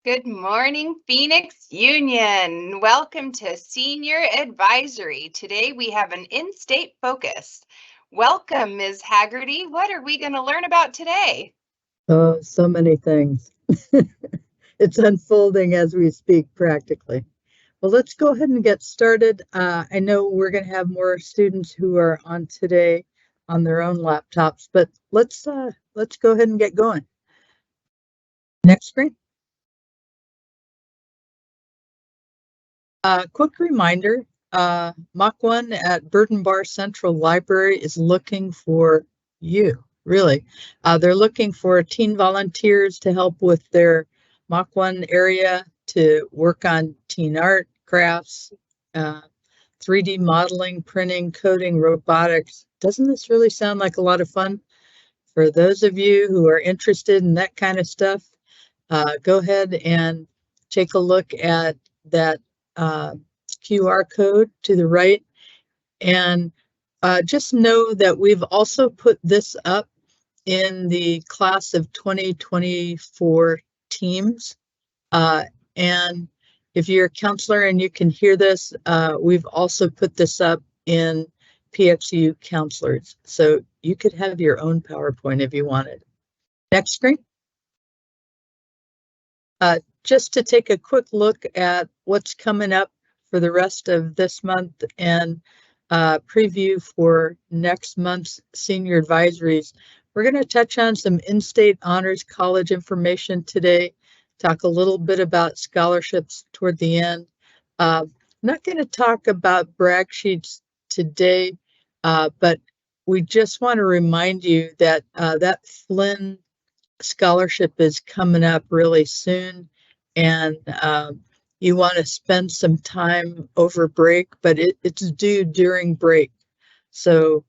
Good morning, Phoenix Union. Welcome to Senior Advisory. Today we have an in-state focus. Welcome, Ms. Haggerty. What are we going to learn about today? Oh, so many things. It's unfolding as we speak practically. Well, let's go ahead and get started. I know we're going to have more students who are on today on their own laptops, but let's go ahead and get going. Next screen. Quick reminder, Mach 1 at Burton Bar Central Library is looking for you, really. They're looking for teen volunteers to help with their Mach 1 area to work on teen art, crafts, 3D modeling, printing, coding, robotics. Doesn't this really sound like a lot of fun? For those of you who are interested in that kind of stuff, go ahead and take a look at that QR code to the right. And just know that we've also put this up in the class of 2024 teams. And if you're a counselor and you can hear this, we've also put this up in PXU counselors. So you could have your own PowerPoint if you wanted. Next screen. Just to take a quick look at what's coming up for the rest of this month and preview for next month's senior advisories. We're going to touch on some in-state honors college information today, talk a little bit about scholarships toward the end. I'm not going to talk about brag sheets today, but we just want to remind you that that Flynn scholarship is coming up really soon, and you want to spend some time over break, but it's due during break. So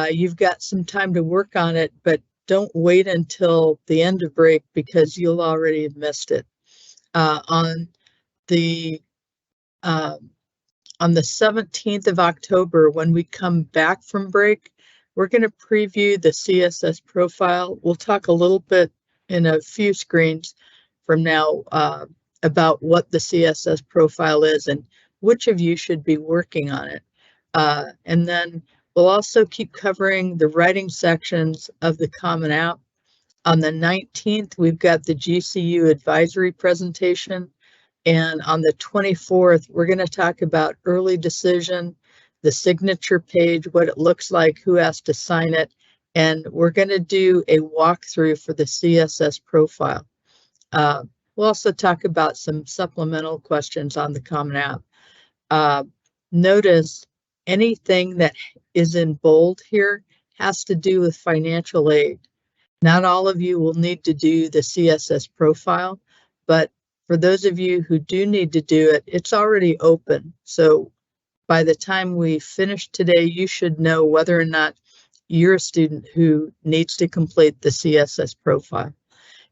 you've got some time to work on it, but don't wait until the end of break because you'll already have missed it. On the 17th of October, when we come back from break, we're going to preview the CSS profile. We'll talk a little bit in a few screens from now about what the CSS profile is and which of you should be working on it. And then we'll also keep covering the writing sections of the Common App. On the 19th, we've got the GCU advisory presentation. And on the 24th, we're going to talk about early decision, the signature page, what it looks like, who has to sign it, and we're going to do a walkthrough for the CSS profile. We'll also talk about some supplemental questions on the Common App. Notice anything that is in bold here has to do with financial aid. Not all of you will need to do the CSS profile, but for those of you who do need to do it, it's already open. So by the time we finish today, you should know whether or not you're a student who needs to complete the CSS profile.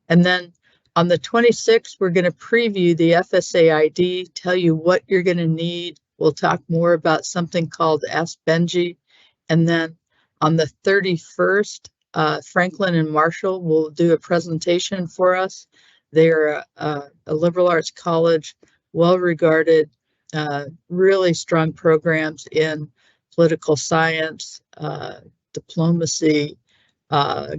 And then on the 26th, we're going to preview the FSA ID, tell you what you're going to need. We'll talk more about something called AskBenji. And then on the 31st, Franklin and Marshall will do a presentation for us. They're a liberal arts college, well-regarded, really strong programs in political science, diplomacy,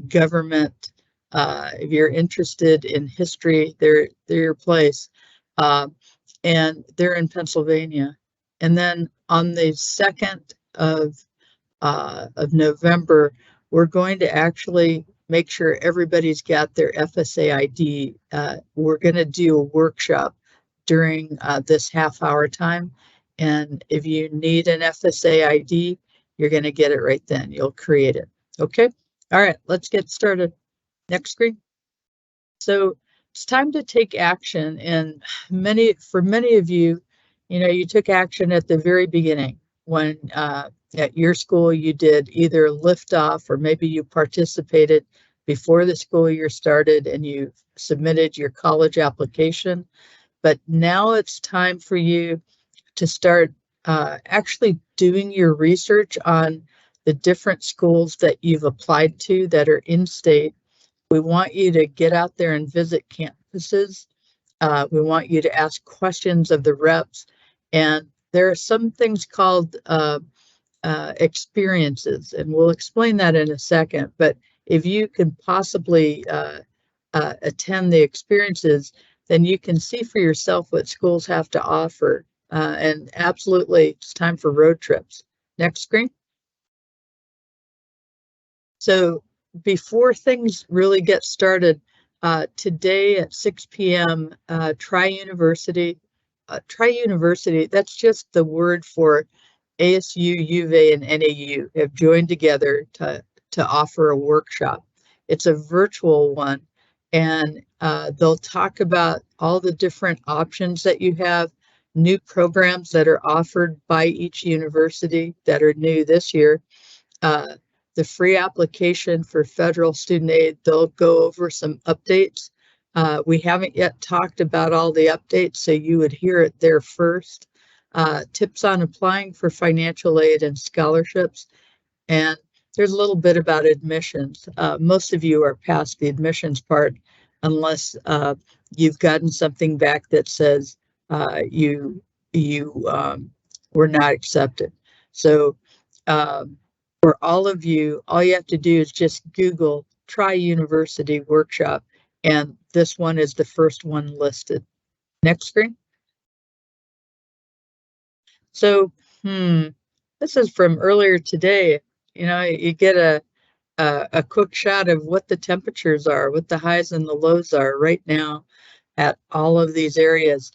government. If you're interested in history, they're your place. And they're in Pennsylvania. And then on the 2nd of November, we're going to actually make sure everybody's got their FSA ID. We're going to do a workshop during this half-hour time. And if you need an FSA ID, you're going to get it right then. You'll create it. Okay? All right, let's get started. Next screen. So it's time to take action. And for many of you, you took action at the very beginning when at your school you did either liftoff or maybe you participated before the school year started and you submitted your college application. But now it's time for you to start actually doing your research on the different schools that you've applied to that are in state. We want you to get out there and visit campuses We want you to ask questions of the reps. And there are some things called experiences, and we'll explain that in a second. But if you can possibly attend the experiences, then you can see for yourself what schools have to offer. And absolutely, it's time for road trips. Next screen. So before things really get started, today at 6 p.m., Tri-University, that's just the word for ASU, UofA, and NAU have joined together to offer a workshop. It's a virtual one, and they'll talk about all the different options that you have, new programs that are offered by each university that are new this year. The free application for federal student aid, they'll go over some updates. We haven't yet talked about all the updates, so you would hear it there first. Tips on applying for financial aid and scholarships. And there's a little bit about admissions. Most of you are past the admissions part, unless you've gotten something back that says you were not accepted. So for all of you, all you have to do is just Google Tri-University Workshop, and this one is the first one listed. Next screen. So, this is from earlier today. You know, you get a quick shot of what the temperatures are, what the highs and the lows are right now at all of these areas.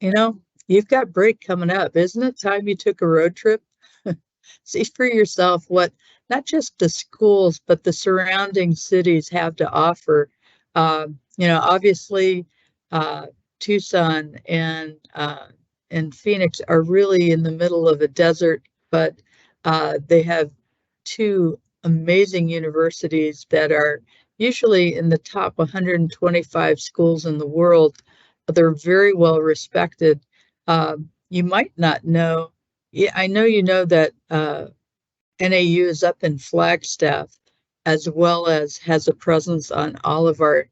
You know, you've got break coming up. Isn't it time you took a road trip? See for yourself what not just the schools, but the surrounding cities have to offer. You know, obviously, Tucson and Phoenix are really in the middle of a desert, but they have two amazing universities that are usually in the top 125 schools in the world. They're very well respected. You might not know. Yeah, I know you know that NAU is up in Flagstaff, as well as has a presence on all of our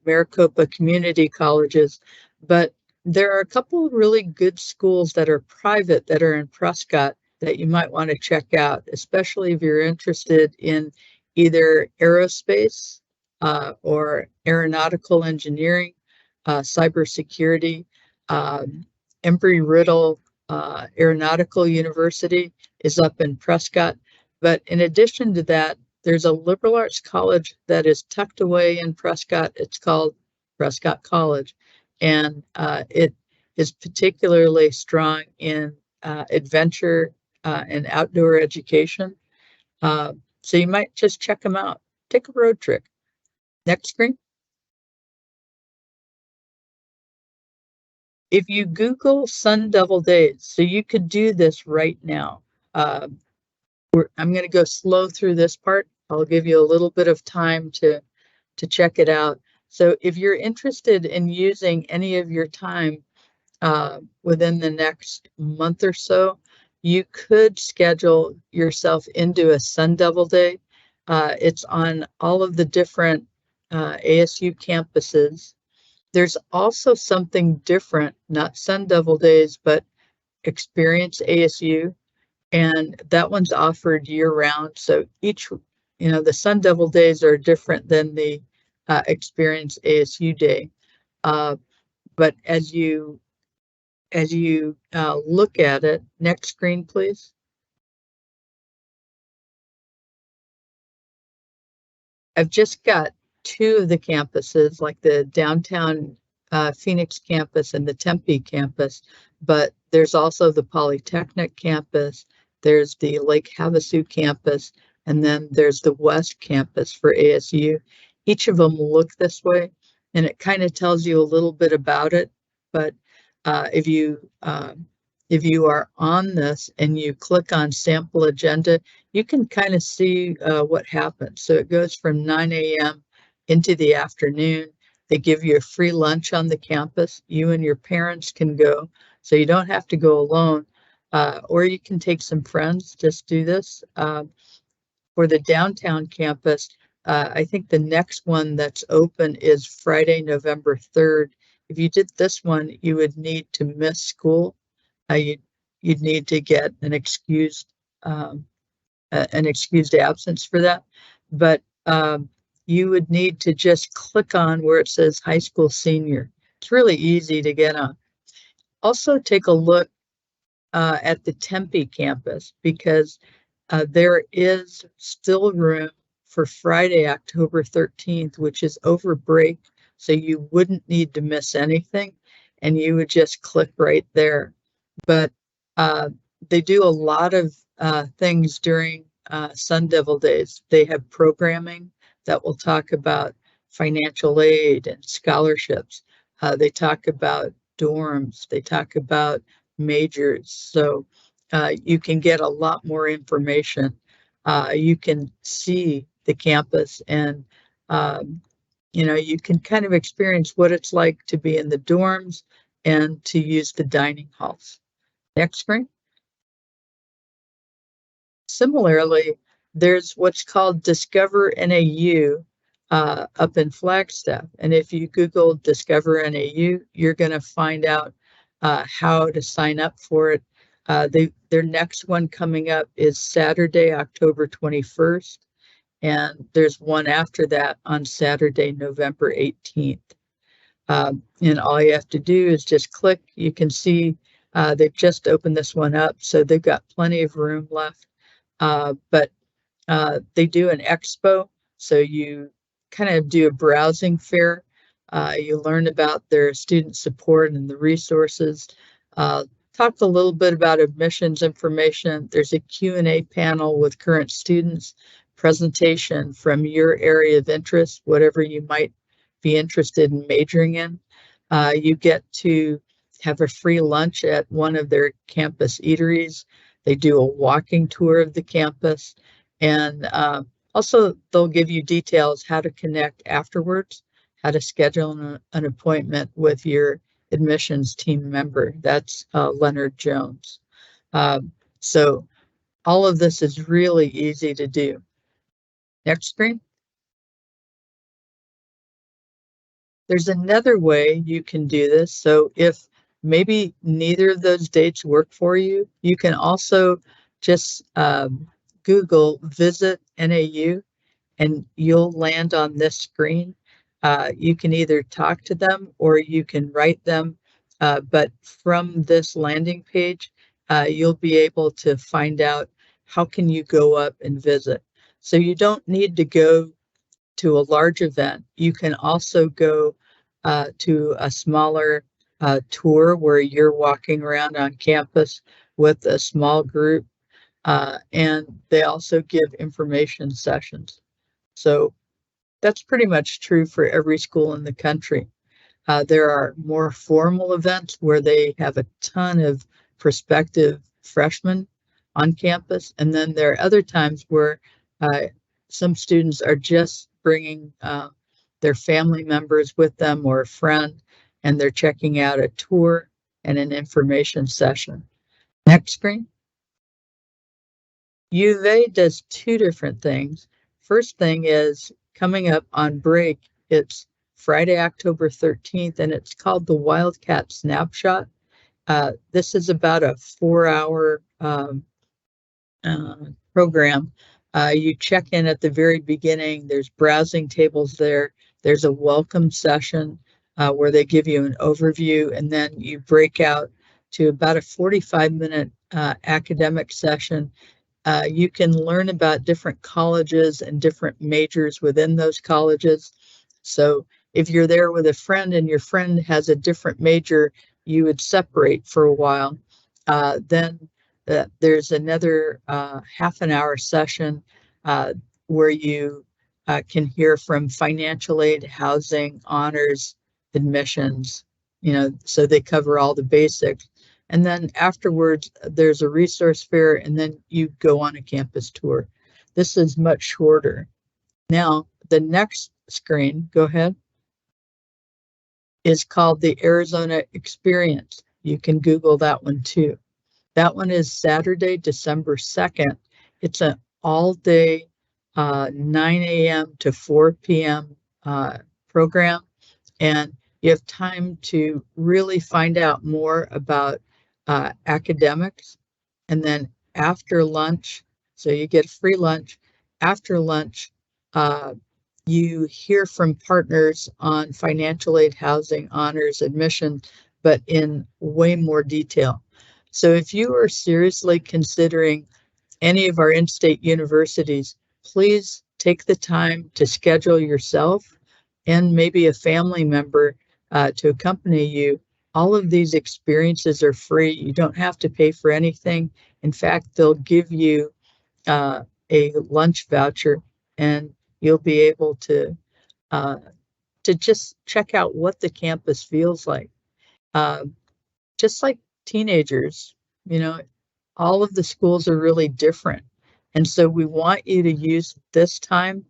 Maricopa community colleges. But there are a couple of really good schools that are private that are in Prescott that you might want to check out, especially if you're interested in either aerospace or aeronautical engineering, cybersecurity. Embry-Riddle Aeronautical University is up in Prescott. But in addition to that, there's a liberal arts college that is tucked away in Prescott. It's called Prescott College. And it is particularly strong in adventure and outdoor education. So you might just check them out. Take a road trip. Next screen. If you Google Sun Devil Days, so you could do this right now. I'm going to go slow through this part. I'll give you a little bit of time to check it out. So if you're interested in using any of your time within the next month or so, you could schedule yourself into a Sun Devil Day. It's on all of the different ASU campuses. There's also something different, not Sun Devil Days, but Experience ASU, and that one's offered year-round. So each, you know, the Sun Devil Days are different than the Experience ASU Day. But as you look at it, next screen, please. I've just got two of the campuses, like the downtown Phoenix campus and the Tempe campus, but there's also the Polytechnic campus, there's the Lake Havasu campus, and then there's the West campus for ASU. Each of them look this way, and it kind of tells you a little bit about it. But if you are on this and you click on sample agenda, you can kind of see what happens. So it goes from 9 a.m. into the afternoon. They give you a free lunch on the campus. You and your parents can go, so you don't have to go alone. Or you can take some friends, just do this. For the downtown campus, I think the next one that's open is Friday, November 3rd, If you did this one, you would need to miss school. You'd need to get an excused absence for that. But you would need to just click on where it says high school senior. It's really easy to get on. Also take a look at the Tempe campus, because there is still room for Friday, October 13th, which is over break. So you wouldn't need to miss anything, and you would just click right there. But they do a lot of things during Sun Devil Days. They have programming that will talk about financial aid and scholarships. They talk about dorms. They talk about majors. So you can get a lot more information. You can see the campus, and you can kind of experience what it's like to be in the dorms and to use the dining halls. Next screen. Similarly, there's what's called Discover NAU up in Flagstaff. And if you Google Discover NAU, you're going to find out how to sign up for it. Their next one coming up is Saturday, October 21st. And there's one after that on Saturday, November 18th. And all you have to do is just click. You can see they've just opened this one up, so they've got plenty of room left. But they do an expo, so you kind of do a browsing fair. You learn about their student support and the resources. Talk a little bit about admissions information. There's a Q&A panel with current students, presentation from your area of interest, whatever you might be interested in majoring in. You get to have a free lunch at one of their campus eateries. They do a walking tour of the campus, and also they'll give you details how to connect afterwards, how to schedule an appointment with your admissions team member. That's Leonard Jones. So all of this is really easy to do. Next screen. There's another way you can do this. So if maybe neither of those dates work for you, you can also just Google Visit NAU, and you'll land on this screen. You can either talk to them or you can write them. But from this landing page, you'll be able to find out how can you go up and visit. So you don't need to go to a large event. You can also go to a smaller tour where you're walking around on campus with a small group, and they also give information sessions. So that's pretty much true for every school in the country. There are more formal events where they have a ton of prospective freshmen on campus, and then there are other times where some students are just bringing their family members with them or a friend, and they're checking out a tour and an information session. Next screen. UofA does two different things. First thing is coming up on break. It's Friday, October 13th, and it's called the Wildcat Snapshot. This is about a 4-hour program. You check in at the very beginning. There's browsing tables there. There's a welcome session where they give you an overview, and then you break out to about a 45-minute academic session. You can learn about different colleges and different majors within those colleges. So if you're there with a friend and your friend has a different major, you would separate for a while. Then there's another half an hour session where you can hear from financial aid, housing, honors, admissions, so they cover all the basics. And then afterwards, there's a resource fair, and then you go on a campus tour. This is much shorter. Now, the next screen, go ahead, is called the Arizona Experience. You can Google that one too. That one is Saturday, December 2nd. It's an all-day 9 a.m. to 4 p.m. Program, and You have time to really find out more about academics. And then after lunch, so you get a free lunch. After lunch, you hear from partners on financial aid, housing, honors, admission, but in way more detail. So if you are seriously considering any of our in-state universities, please take the time to schedule yourself and maybe a family member to accompany you. All of these experiences are free. You don't have to pay for anything. In fact, they'll give you a lunch voucher, and you'll be able to just check out what the campus feels like. Just like teenagers, you know, all of the schools are really different. And so we want you to use this time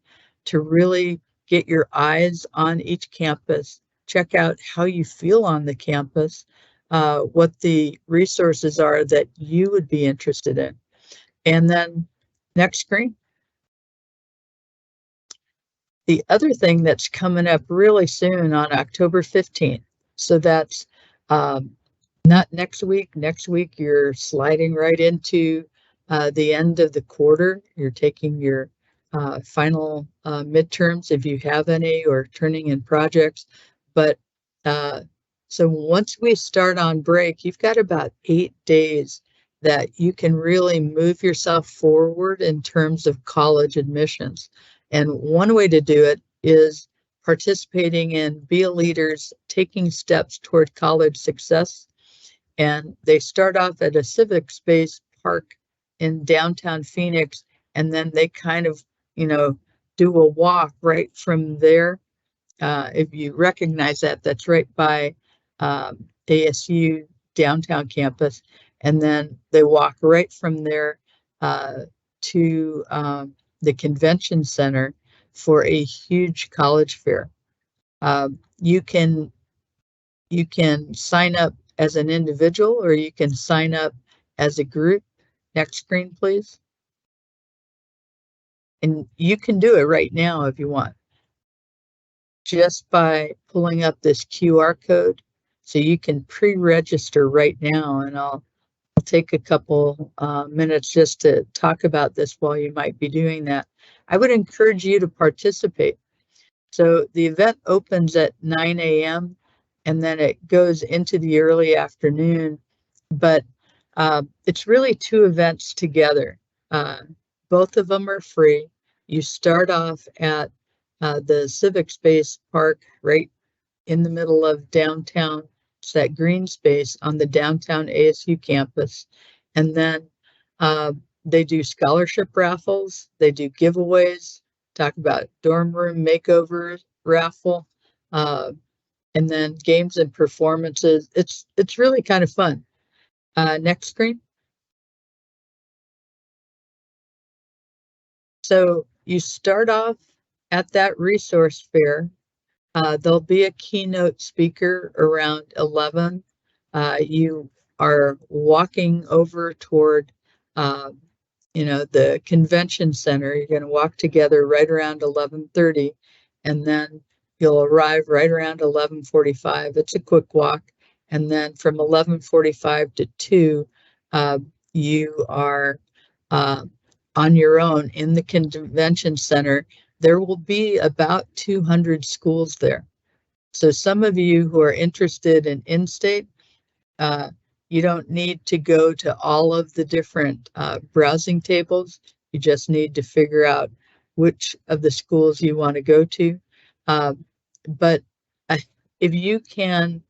to really get your eyes on each campus, check out how you feel on the campus, what the resources are that you would be interested in. And then next screen. The other thing that's coming up really soon on October 15th. So that's not next week. Next week, you're sliding right into the end of the quarter. You're taking your final midterms, if you have any, or turning in projects. But so once we start on break, you've got about 8 days that you can really move yourself forward in terms of college admissions. And one way to do it is participating in Be a Leaders, taking steps toward college success. And they start off at a civic space park in downtown Phoenix, and then they kind of, do a walk right from there. If you recognize that, that's right by ASU downtown campus. And then they walk right from there to the convention center for a huge college fair. You can sign up as an individual, or you can sign up as a group. Next screen, please. And you can do it right now if you want, just by pulling up this QR code. So you can pre-register right now, and I'll take a couple minutes just to talk about this while you might be doing that. I would encourage you to participate. So the event opens at 9 a.m. and then it goes into the early afternoon, but it's really 2 events together. Both of them are free. You start off at the Civic Space Park right in the middle of downtown. It's that green space on the downtown ASU campus. And then they do scholarship raffles, they do giveaways, talk about dorm room makeover raffle, and then games and performances. It's really kind of fun. Next screen. So you start off at that resource fair. There'll be a keynote speaker around 11. You are walking over toward, the convention center. You're going to walk together right around 11:30, and then you'll arrive right around 11:45. It's a quick walk. And then from 11:45 to 2, you are on your own in the convention center. There will be about 200 schools there. So some of you who are interested in in-state, you don't need to go to all of the different browsing tables. You just need to figure out which of the schools you want to go to. But if you can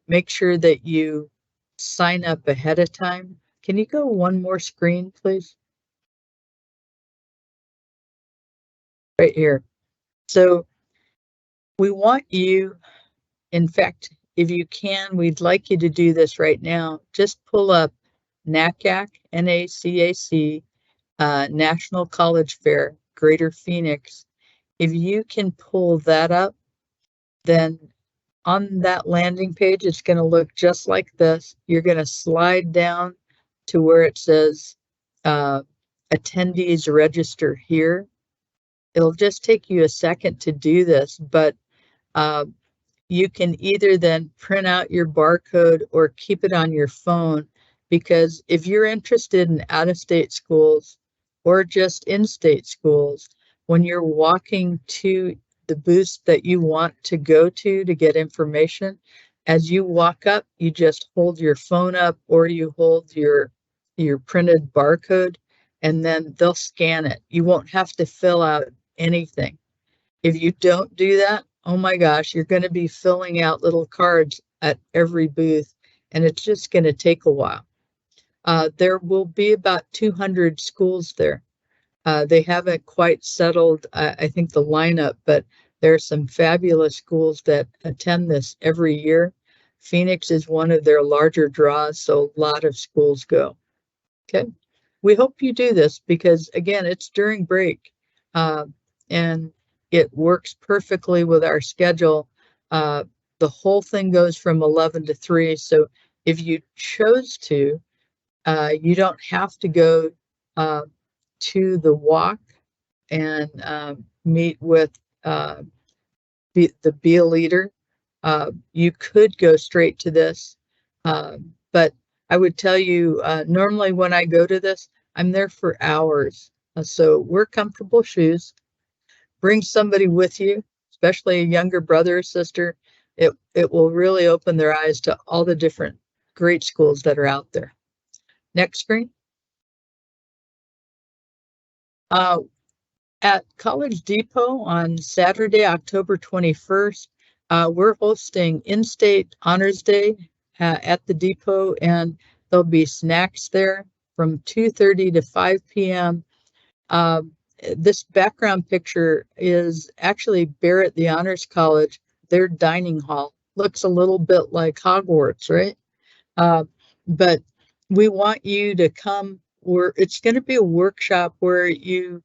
make sure that you sign up ahead of time. Can you go one more screen, please? Right here. So we want you, in fact, if you can, we'd like you to do this right now. Just pull up NACAC, NACAC, National College Fair, Greater Phoenix. If you can pull that up, then on that landing page, it's going to look just like this. You're going to slide down to where it says attendees register here. It'll just take you a second to do this, but you can either then print out your barcode or keep it on your phone, because if you're interested in out-of-state schools or just in-state schools, when you're walking to the booths that you want to go to get information, as you walk up, you just hold your phone up or you hold your printed barcode, and then they'll scan it. You won't have to fill out anything. If you don't do that, oh my gosh, you're going to be filling out little cards at every booth, and it's just going to take a while. There will be about 200 schools there. They haven't quite settled, I think, the lineup, but there are some fabulous schools that attend this every year. Phoenix is one of their larger draws, so a lot of schools go. Okay, we hope you do this because, again, it's during break, and it works perfectly with our schedule. The whole thing goes from 11 to 3, so if you chose to, you don't have to go to the walk and meet with the BEA leader. You could go straight to this, but I would tell you, normally when I go to this, I'm there for hours. So wear comfortable shoes. Bring somebody with you, especially a younger brother or sister. It will really open their eyes to all the different great schools that are out there. Next screen. At College Depot on Saturday, October 21st, we're hosting In-State Honors Day at the depot, and there'll be snacks there from 2:30 to 5 p.m. This background picture is actually Barrett, the Honors College. Their dining hall looks a little bit like Hogwarts, right? But we want you to come. It's going to be a workshop where you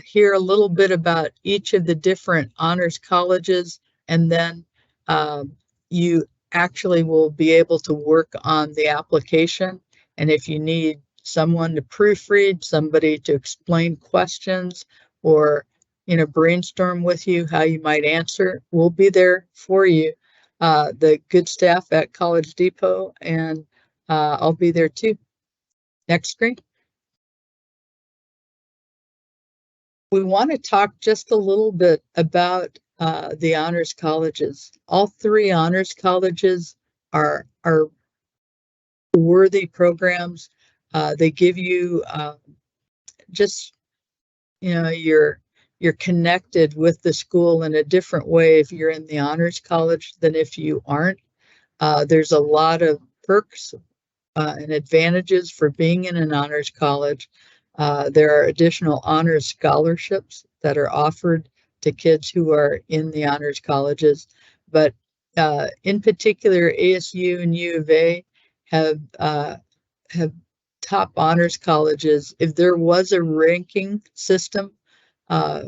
hear a little bit about each of the different honors colleges, and then you actually will be able to work on the application. And if you need someone to proofread, somebody to explain questions, or brainstorm with you how you might answer, we'll be there for you. The good staff at College Depot, and I'll be there too. Next screen. We want to talk just a little bit about the honors colleges. All three honors colleges are worthy programs. They give you just, you're connected with the school in a different way if you're in the honors college than if you aren't. There's a lot of perks and advantages for being in an honors college. There are additional honors scholarships that are offered to kids who are in the honors colleges, but in particular, ASU and UofA have top honors colleges. If there was a ranking system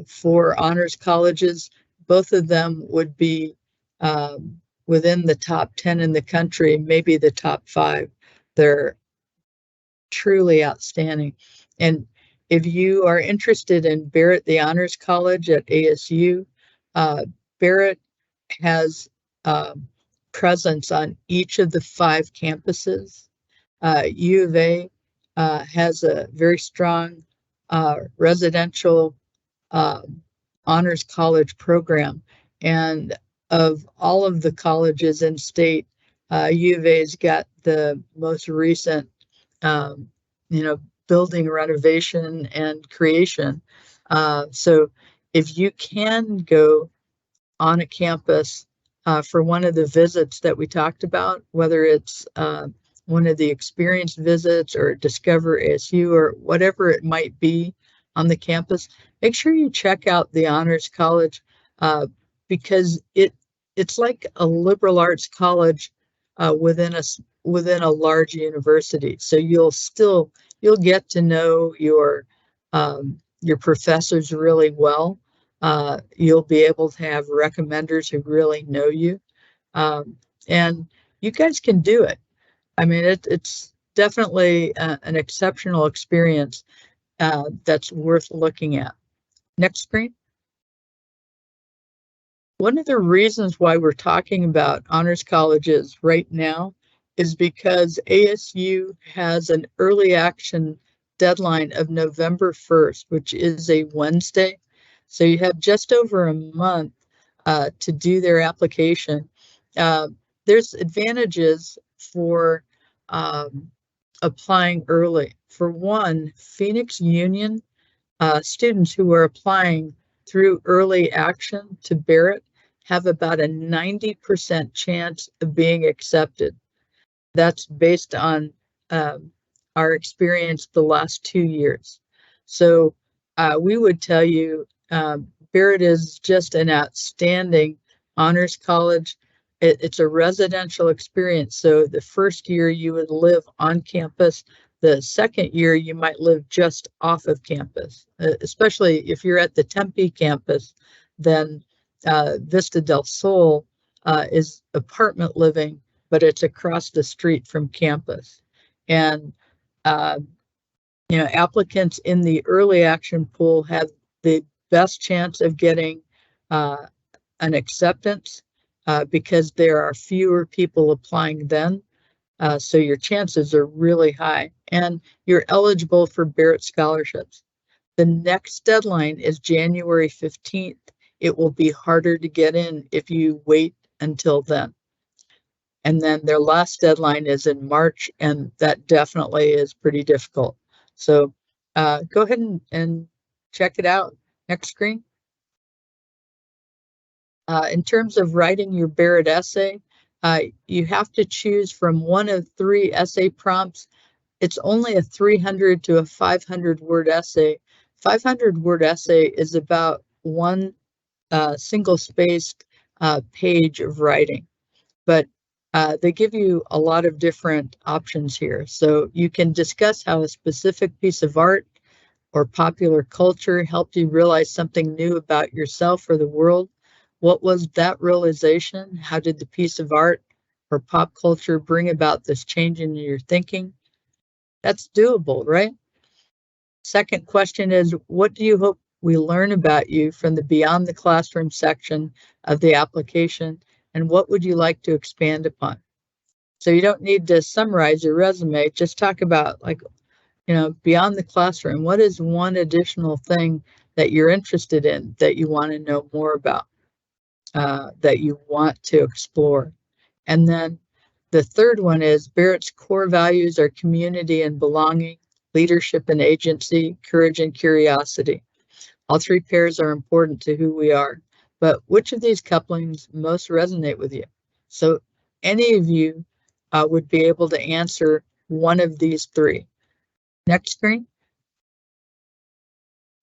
for honors colleges, both of them would be within the top 10 in the country, maybe the top 5. They're truly outstanding. And if you are interested in Barrett, the Honors College at ASU, Barrett has presence on each of the 5 campuses. UofA has a very strong residential honors college program. And of all of the colleges in state, UofA's got the most recent, building renovation and creation. So if you can go on a campus for one of the visits that we talked about, whether it's one of the experience visits or Discover ASU or whatever it might be on the campus, make sure you check out the Honors College because it's like a liberal arts college within a large university. So you'll get to know your professors really well. You'll be able to have recommenders who really know you, and you guys can do it. I mean, it's definitely an exceptional experience that's worth looking at. Next screen. One of the reasons why we're talking about honors colleges right now is because ASU has an early action deadline of November 1st, which is a Wednesday. So you have just over a month to do their application. There's advantages for applying early. For one, Phoenix Union students who are applying through early action to Barrett have about a 90% chance of being accepted. That's based on our experience the last 2 years. So we would tell you Barrett is just an outstanding honors college. It's a residential experience. So the first year you would live on campus. The second year you might live just off of campus, especially if you're at the Tempe campus, then Vista del Sol is apartment living, but it's across the street from campus. And applicants in the early action pool have the best chance of getting an acceptance because there are fewer people applying then. So your chances are really high, and you're eligible for Barrett scholarships. The next deadline is January 15th. It will be harder to get in if you wait until then. And then their last deadline is in March, and that definitely is pretty difficult. So go ahead and check it out. Next screen. In terms of writing your Barrett essay, you have to choose from one of 3 essay prompts. It's only a 300 to a 500-word essay. 500-word essay is about one single-spaced page of writing, but they give you a lot of different options here. So you can discuss how a specific piece of art or popular culture helped you realize something new about yourself or the world. What was that realization? How did the piece of art or pop culture bring about this change in your thinking? That's doable, right? Second question is, what do you hope we learn about you from the Beyond the Classroom section of the application, and what would you like to expand upon? So you don't need to summarize your resume, just talk about, beyond the classroom, what is one additional thing that you're interested in that you want to know more about? That you want to explore. And then the third one is Barrett's core values are community and belonging, leadership and agency, courage and curiosity. All 3 pairs are important to who we are, but which of these couplings most resonate with you? So any of you would be able to answer one of these 3. Next screen.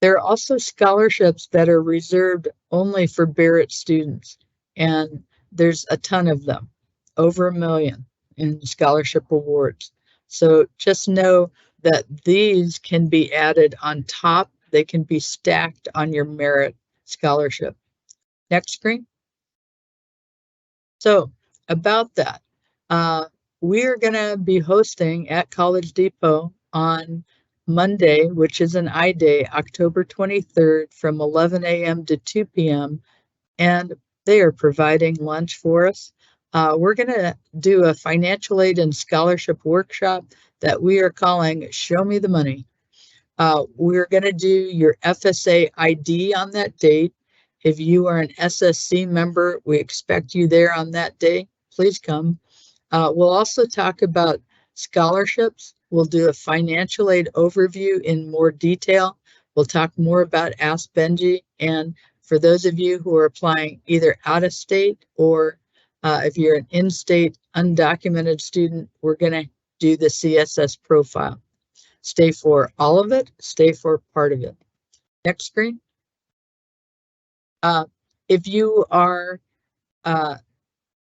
There are also scholarships that are reserved only for Barrett students, and there's a ton of them, over 1 million in scholarship awards. So just know that these can be added on top. They can be stacked on your merit scholarship. Next screen. So about that, we're going to be hosting at College Depot on Monday, which is an I-Day, October 23rd from 11 a.m. to 2 p.m. And they are providing lunch for us. We're going to do a financial aid and scholarship workshop that we are calling Show Me the Money. We're going to do your FSA ID on that date. If you are an SSC member, we expect you there on that day. Please come. We'll also talk about scholarships. We'll do a financial aid overview in more detail. We'll talk more about AskBenji. And for those of you who are applying either out of state or if you're an in-state undocumented student, we're going to do the CSS profile. Stay for all of it, stay for part of it. Next screen. If you are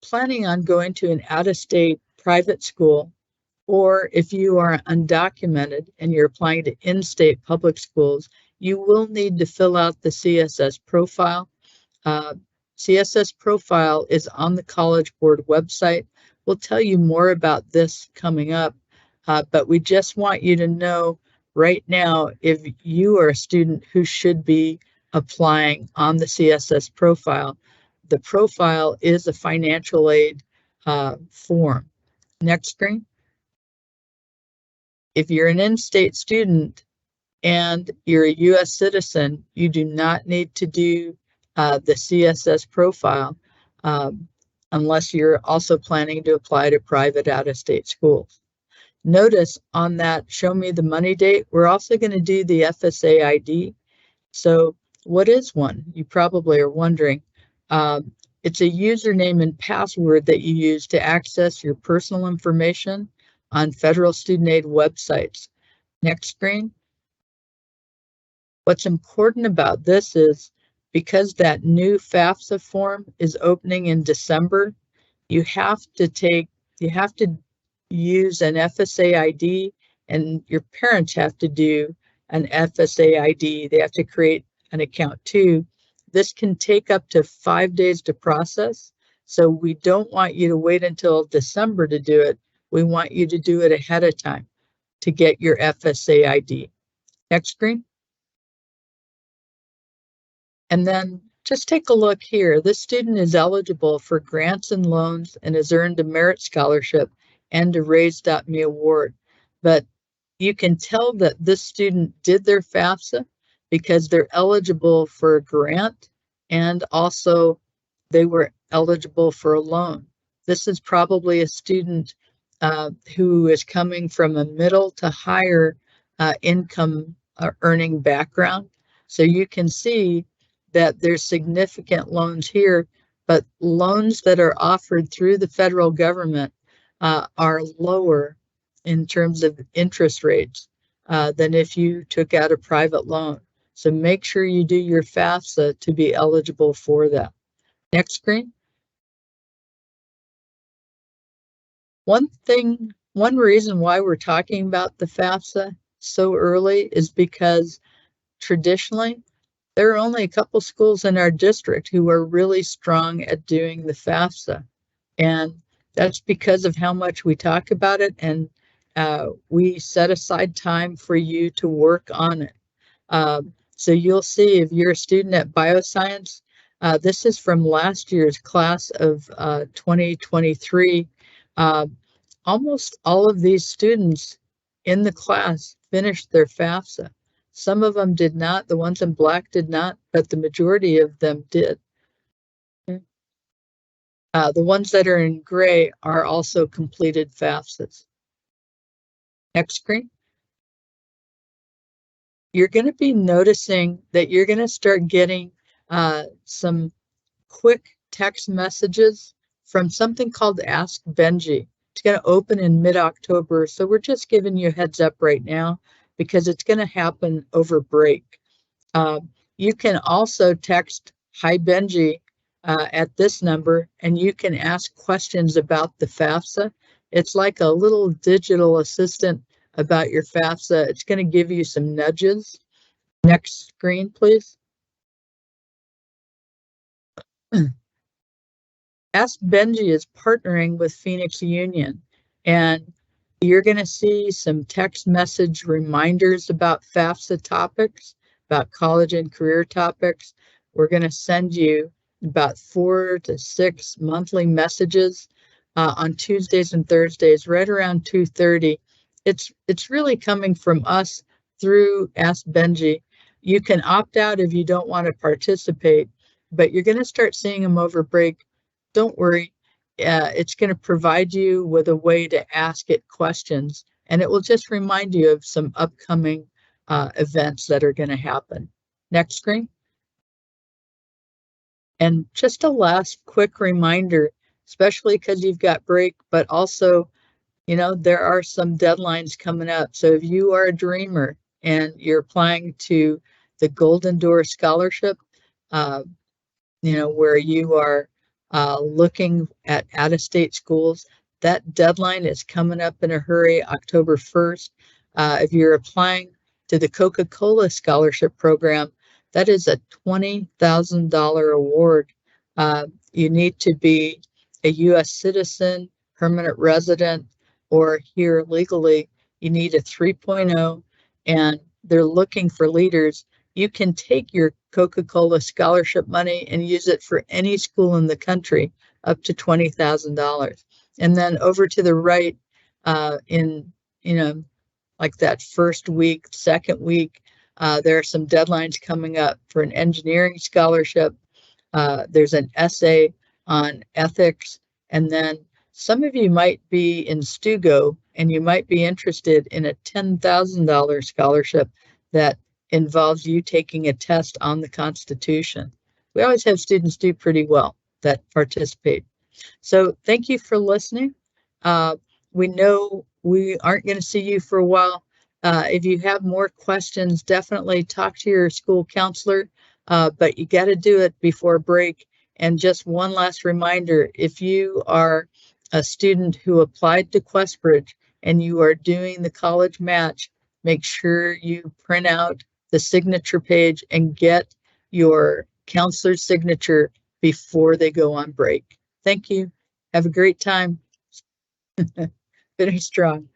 planning on going to an out-of-state private school, or if you are undocumented and you're applying to in-state public schools, you will need to fill out the CSS profile. CSS profile is on the College Board website. We'll tell you more about this coming up, but we just want you to know right now if you are a student who should be applying on the CSS profile. the profile is a financial aid form. Next screen. If you're an in-state student and you're a U.S. citizen, you do not need to do the CSS profile unless you're also planning to apply to private out-of-state schools. Notice on that show me the money date, we're also going to do the FSA ID. So what is one? You probably are wondering. It's a username and password that you use to access your personal information on federal student aid websites. Next screen. What's important about this is because that new FAFSA form is opening in December, you have to use an FSA ID, and your parents have to do an FSA ID. They have to create an account too. This can take up to 5 days to process. So we don't want you to wait until December to do it. We want you to do it ahead of time to get your FSA ID. Next screen. And then just take a look here. This student is eligible for grants and loans and has earned a merit scholarship and a Raise.me award. But you can tell that this student did their FAFSA because they're eligible for a grant and also they were eligible for a loan. This is probably a student who is coming from a middle to higher income earning background. So you can see that there's significant loans here, but loans that are offered through the federal government are lower in terms of interest rates than if you took out a private loan. So make sure you do your FAFSA to be eligible for that. Next screen. One reason why we're talking about the FAFSA so early is because traditionally, there are only a couple schools in our district who are really strong at doing the FAFSA. And that's because of how much we talk about it, and we set aside time for you to work on it. So you'll see if you're a student at bioscience, this is from last year's class of 2023. Almost all of these students in the class finished their FAFSA. Some of them did not, the ones in black did not, but the majority of them did. The ones that are in gray are also completed FAFSAs. Next screen. You're going to be noticing that you're going to start getting some quick text messages from something called AskBenji. It's going to open in mid-October, so we're just giving you a heads up right now because it's going to happen over break. You can also text Hi Benji at this number, and you can ask questions about the FAFSA. It's like a little digital assistant about your FAFSA. It's going to give you some nudges. Next screen, please. AskBenji is partnering with Phoenix Union, and you're going to see some text message reminders about FAFSA topics, about college and career topics. We're going to send you about 4 to 6 monthly messages on Tuesdays and Thursdays, right around 2:30. It's really coming from us through AskBenji. You can opt out if you don't want to participate, but you're going to start seeing them over break. Don't worry. It's going to provide you with a way to ask it questions, and it will just remind you of some upcoming events that are going to happen. Next screen. And just a last quick reminder, especially because you've got break, but also, you know, there are some deadlines coming up. So if you are a dreamer and you're applying to the Golden Door Scholarship, you know, where you are looking at out-of-state schools, that deadline is coming up in a hurry, October 1st. If you're applying to the Coca-Cola Scholarship Program, that is a $20,000 award. You need to be a U.S. citizen, permanent resident, or here legally. You need a 3.0, and they're looking for leaders. You can take your Coca-Cola scholarship money and use it for any school in the country up to $20,000. And then over to the right, in like that first week, second week, there are some deadlines coming up for an engineering scholarship. There's an essay on ethics, and then some of you might be in Stugo and you might be interested in a $10,000 scholarship that involves you taking a test on the Constitution. We always have students do pretty well that participate. So thank you for listening. We know we aren't going to see you for a while. If you have more questions, definitely talk to your school counselor, but you got to do it before break. And just one last reminder, if you are a student who applied to Questbridge and you are doing the college match, make sure you print out the signature page and get your counselor's signature before they go on break. Thank you. Have a great time. Finish strong.